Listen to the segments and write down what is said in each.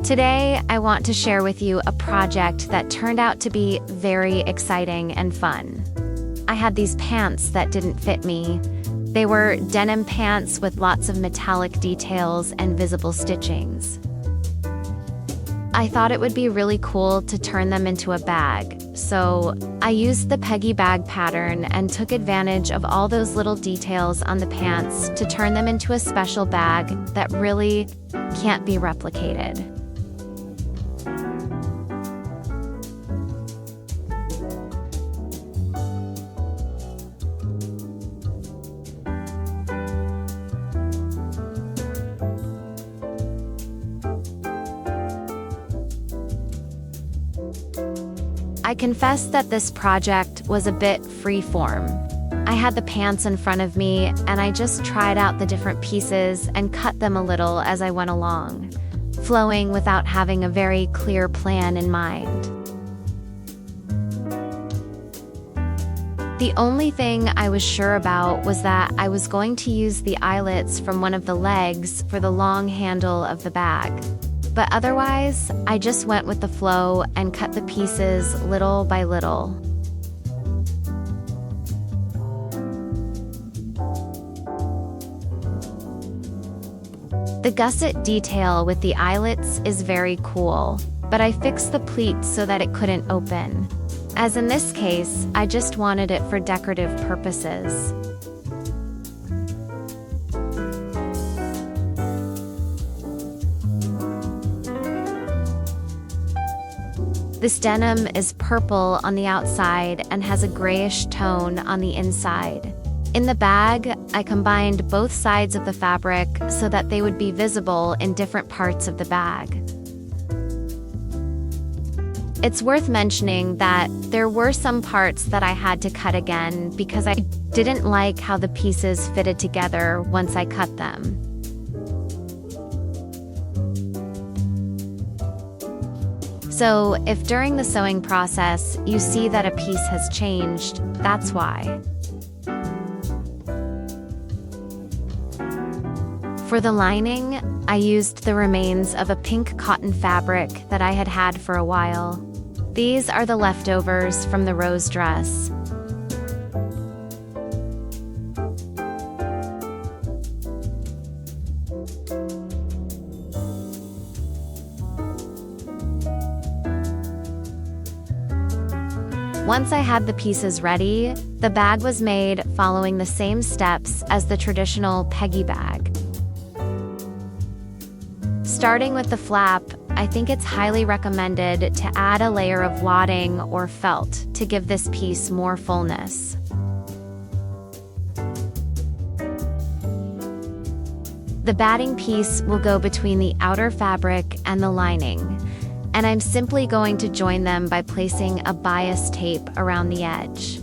Today, I want to share with you a project that turned out to be very exciting and fun. I had these pants that didn't fit me. They were denim pants with lots of metallic details and visible stitchings. I thought it would be really cool to turn them into a bag, so I used the Peggy bag pattern and took advantage of all those little details on the pants to turn them into a special bag that really can't be replicated. I confess that this project was a bit free-form. I had the pants in front of me, and I just tried out the different pieces and cut them a little as I went along, flowing without having a very clear plan in mind. The only thing I was sure about was that I was going to use the eyelets from one of the legs for the long handle of the bag. But otherwise, I just went with the flow and cut the pieces little by little. The gusset detail with the eyelets is very cool, but I fixed the pleat so that it couldn't open. As in this case, I just wanted it for decorative purposes. This denim is purple on the outside and has a grayish tone on the inside. In the bag, I combined both sides of the fabric so that they would be visible in different parts of the bag. It's worth mentioning that there were some parts that I had to cut again because I didn't like how the pieces fitted together once I cut them. So, if during the sewing process you see that a piece has changed, that's why. For the lining, I used the remains of a pink cotton fabric that I had had for a while. These are the leftovers from the rose dress. Once I had the pieces ready, the bag was made following the same steps as the traditional Peggy bag. Starting with the flap, I think it's highly recommended to add a layer of wadding or felt to give this piece more fullness. The batting piece will go between the outer fabric and the lining, and I'm simply going to join them by placing a bias tape around the edge.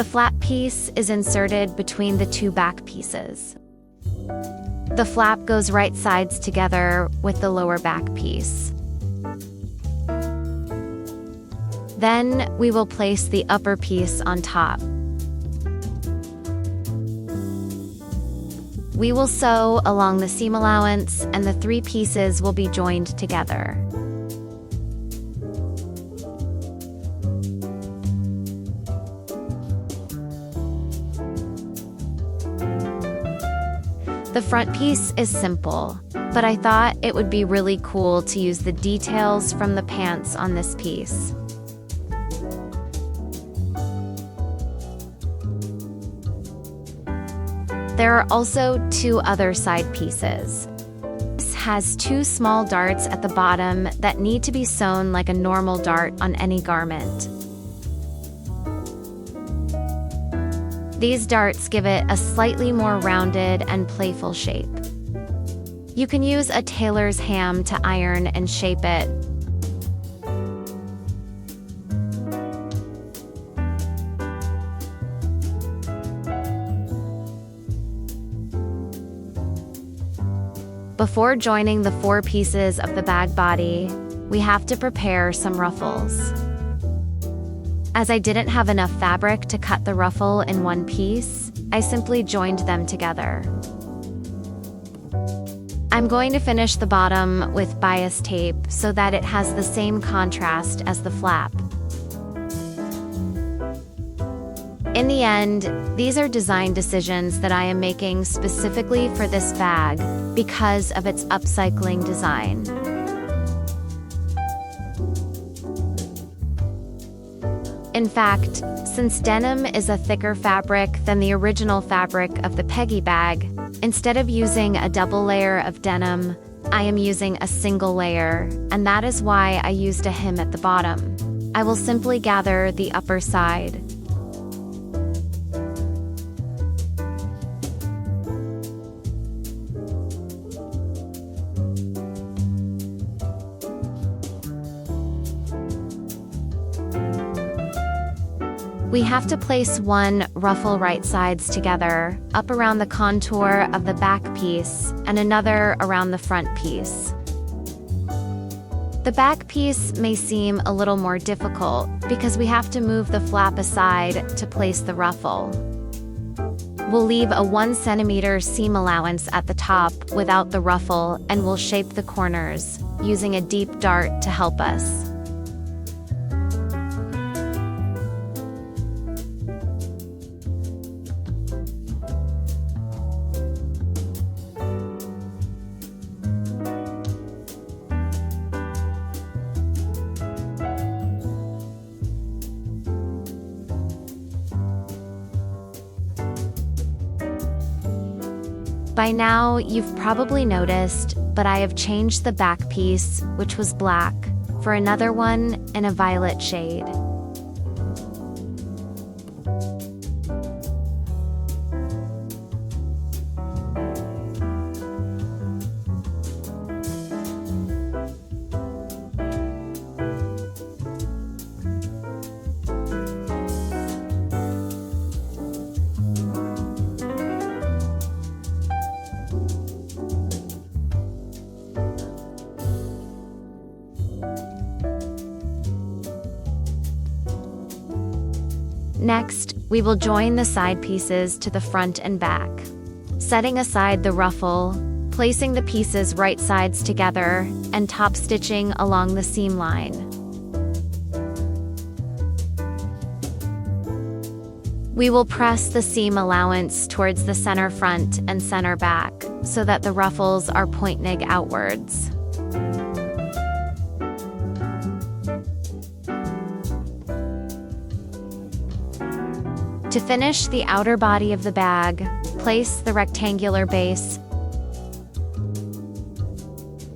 The flap piece is inserted between the two back pieces. The flap goes right sides together with the lower back piece. Then we will place the upper piece on top. We will sew along the seam allowance and the three pieces will be joined together. The front piece is simple, but I thought it would be really cool to use the details from the pants on this piece. There are also two other side pieces. This has two small darts at the bottom that need to be sewn like a normal dart on any garment. These darts give it a slightly more rounded and playful shape. You can use a tailor's ham to iron and shape it. Before joining the 4 pieces of the bag body, we have to prepare some ruffles. As I didn't have enough fabric to cut the ruffle in one piece, I simply joined them together. I'm going to finish the bottom with bias tape so that it has the same contrast as the flap. In the end, these are design decisions that I am making specifically for this bag because of its upcycling design. In fact, since denim is a thicker fabric than the original fabric of the Peggy bag, instead of using a double layer of denim, I am using a single layer, and that is why I used a hem at the bottom. I will simply gather the upper side. We have to place one ruffle right sides together, up around the contour of the back piece, and another around the front piece. The back piece may seem a little more difficult because we have to move the flap aside to place the ruffle. We'll leave a 1 cm seam allowance at the top without the ruffle, and we'll shape the corners, using a deep dart to help us. By now, you've probably noticed, but I have changed the back piece, which was black, for another one in a violet shade. Next, we will join the side pieces to the front and back. Setting aside the ruffle, placing the pieces right sides together, and top stitching along the seam line. We will press the seam allowance towards the center front and center back, so that the ruffles are point-nig outwards. To finish the outer body of the bag, place the rectangular base.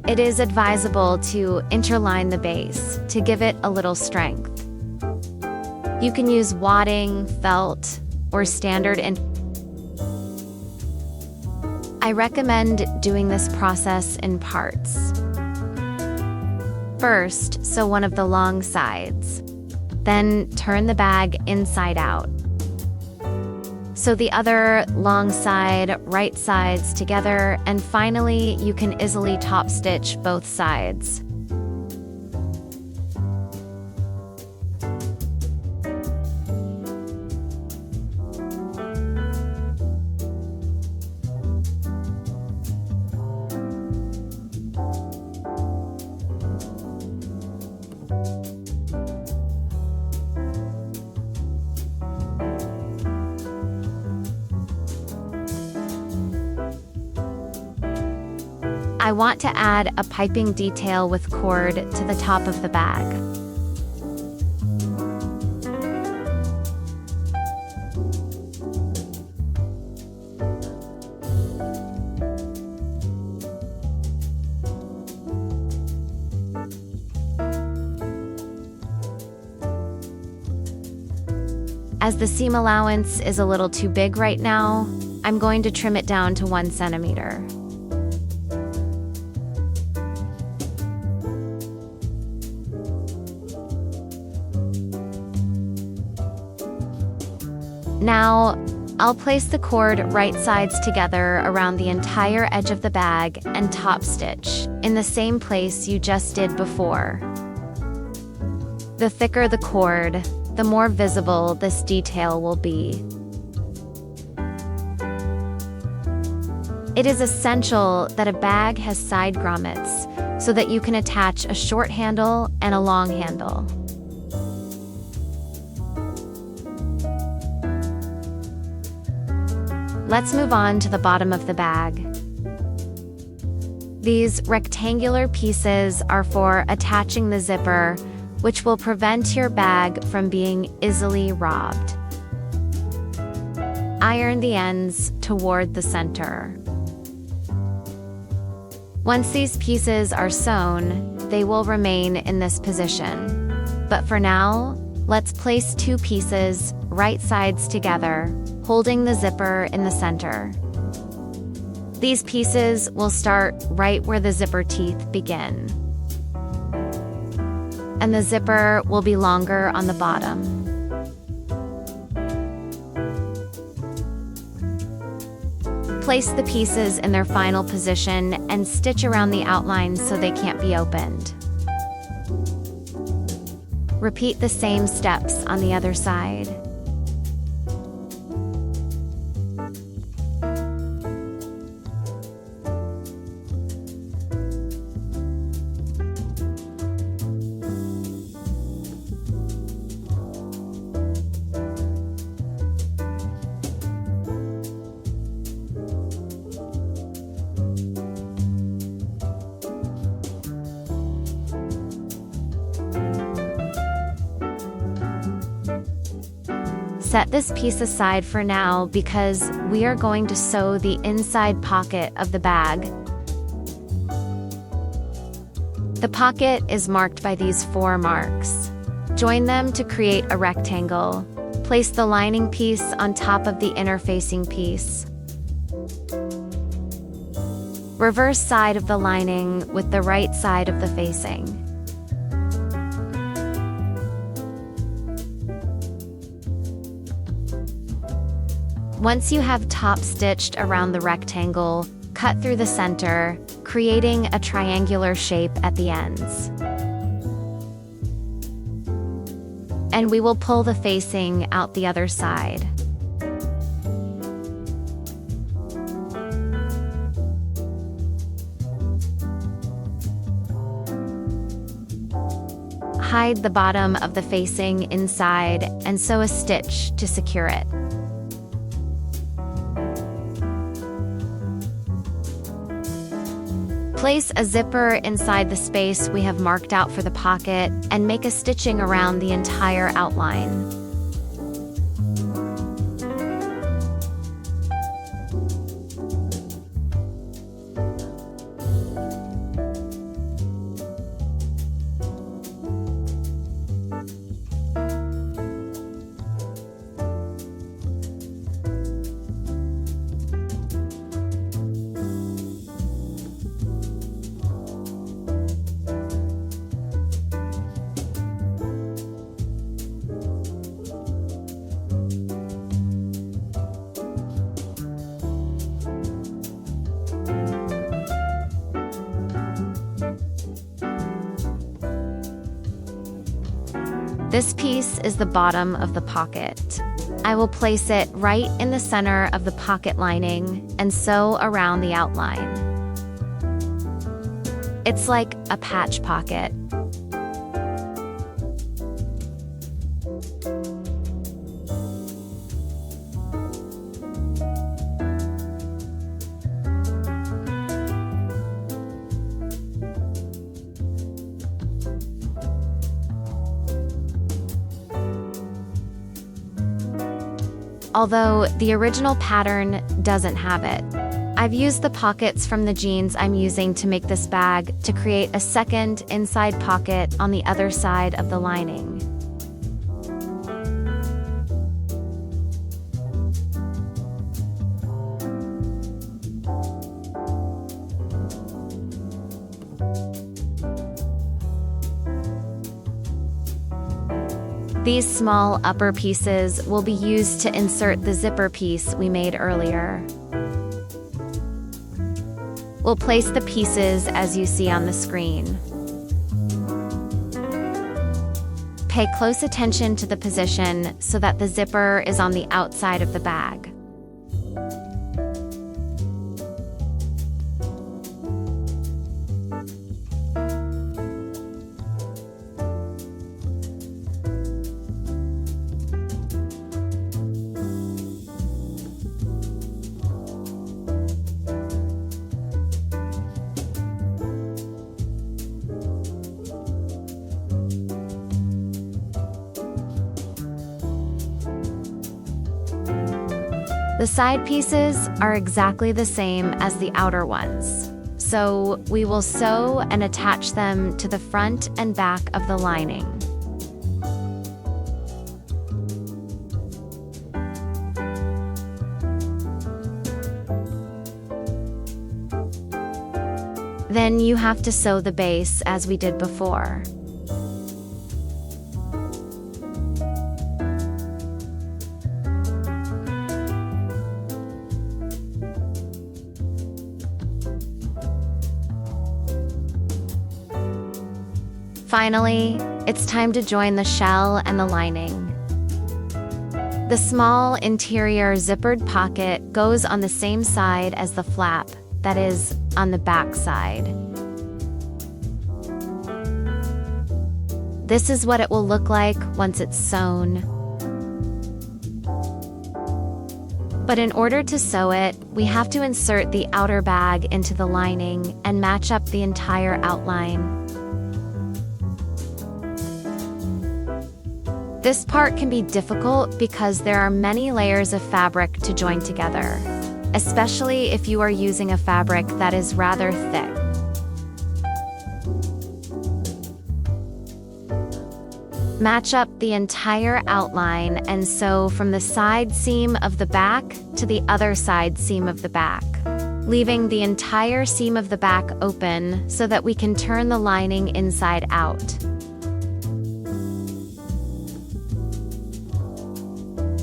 It is advisable to interline the base to give it a little strength. You can use wadding, felt, or standard I recommend doing this process in parts. First, sew one of the long sides. Then turn the bag inside out. Sew the other long side, right sides together, and finally, you can easily top stitch both sides. I want to add a piping detail with cord to the top of the bag. As the seam allowance is a little too big right now, I'm going to trim it down to 1 centimeter. Now, I'll place the cord right sides together around the entire edge of the bag and top stitch, in the same place you just did before. The thicker the cord, the more visible this detail will be. It is essential that a bag has side grommets so that you can attach a short handle and a long handle. Let's move on to the bottom of the bag. These rectangular pieces are for attaching the zipper, which will prevent your bag from being easily robbed. Iron the ends toward the center. Once these pieces are sewn, they will remain in this position. But for now, let's place two pieces right sides together, holding the zipper in the center. These pieces will start right where the zipper teeth begin. And the zipper will be longer on the bottom. Place the pieces in their final position and stitch around the outline so they can't be opened. Repeat the same steps on the other side. Set this piece aside for now because we are going to sew the inside pocket of the bag. The pocket is marked by these 4 marks. Join them to create a rectangle. Place the lining piece on top of the inner facing piece. Reverse side of the lining with the right side of the facing. Once you have top stitched around the rectangle, cut through the center, creating a triangular shape at the ends. And we will pull the facing out the other side. Hide the bottom of the facing inside and sew a stitch to secure it. Place a zipper inside the space we have marked out for the pocket and make a stitching around the entire outline. This piece is the bottom of the pocket. I will place it right in the center of the pocket lining and sew around the outline. It's like a patch pocket. Although the original pattern doesn't have it. I've used the pockets from the jeans I'm using to make this bag to create a second inside pocket on the other side of the lining. These small upper pieces will be used to insert the zipper piece we made earlier. We'll place the pieces as you see on the screen. Pay close attention to the position so that the zipper is on the outside of the bag. The side pieces are exactly the same as the outer ones, so we will sew and attach them to the front and back of the lining. Then you have to sew the base as we did before. Finally, it's time to join the shell and the lining. The small interior zippered pocket goes on the same side as the flap, that is, on the back side. This is what it will look like once it's sewn. But in order to sew it, we have to insert the outer bag into the lining and match up the entire outline. This part can be difficult because there are many layers of fabric to join together, especially if you are using a fabric that is rather thick. Match up the entire outline and sew from the side seam of the back to the other side seam of the back, leaving the entire seam of the back open so that we can turn the lining inside out.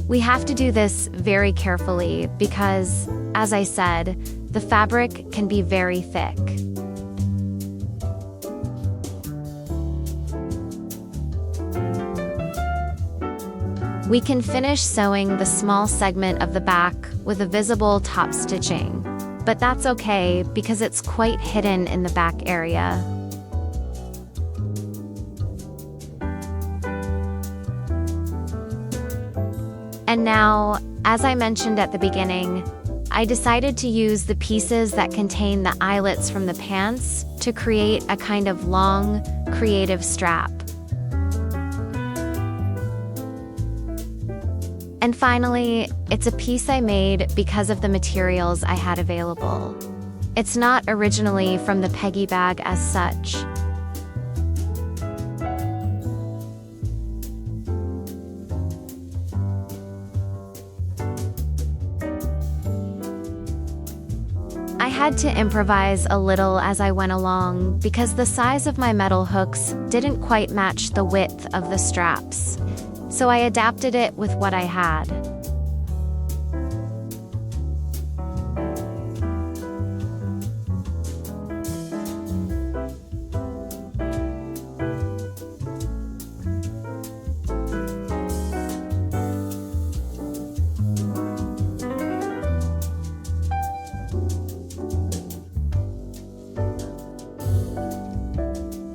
We have to do this very carefully because, as I said, the fabric can be very thick. We can finish sewing the small segment of the back with a visible top stitching, but that's okay because it's quite hidden in the back area. And now, as I mentioned at the beginning, I decided to use the pieces that contain the eyelets from the pants to create a kind of long, creative strap. And finally, it's a piece I made because of the materials I had available. It's not originally from the Peggy bag as such. I had to improvise a little as I went along because the size of my metal hooks didn't quite match the width of the straps, so I adapted it with what I had.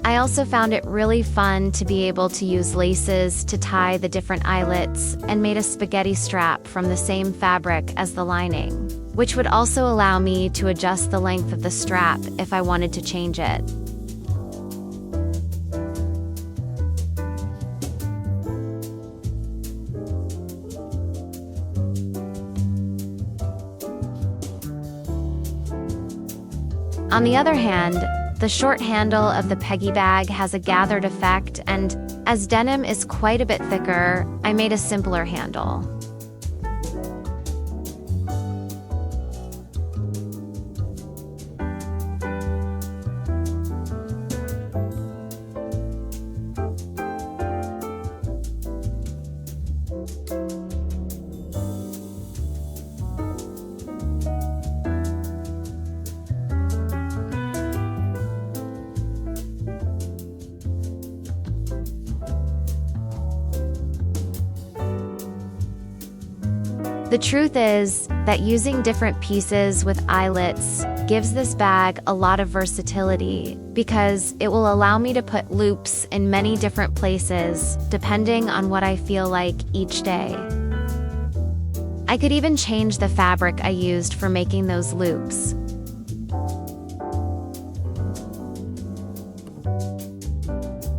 I also found it really fun to be able to use laces to tie the different eyelets and made a spaghetti strap from the same fabric as the lining, which would also allow me to adjust the length of the strap if I wanted to change it. On the other hand, the short handle of the Peggy bag has a gathered effect, and as denim is quite a bit thicker, I made a simpler handle. The truth is that using different pieces with eyelets gives this bag a lot of versatility because it will allow me to put loops in many different places depending on what I feel like each day. I could even change the fabric I used for making those loops.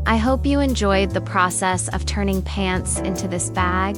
I hope you enjoyed the process of turning pants into this bag.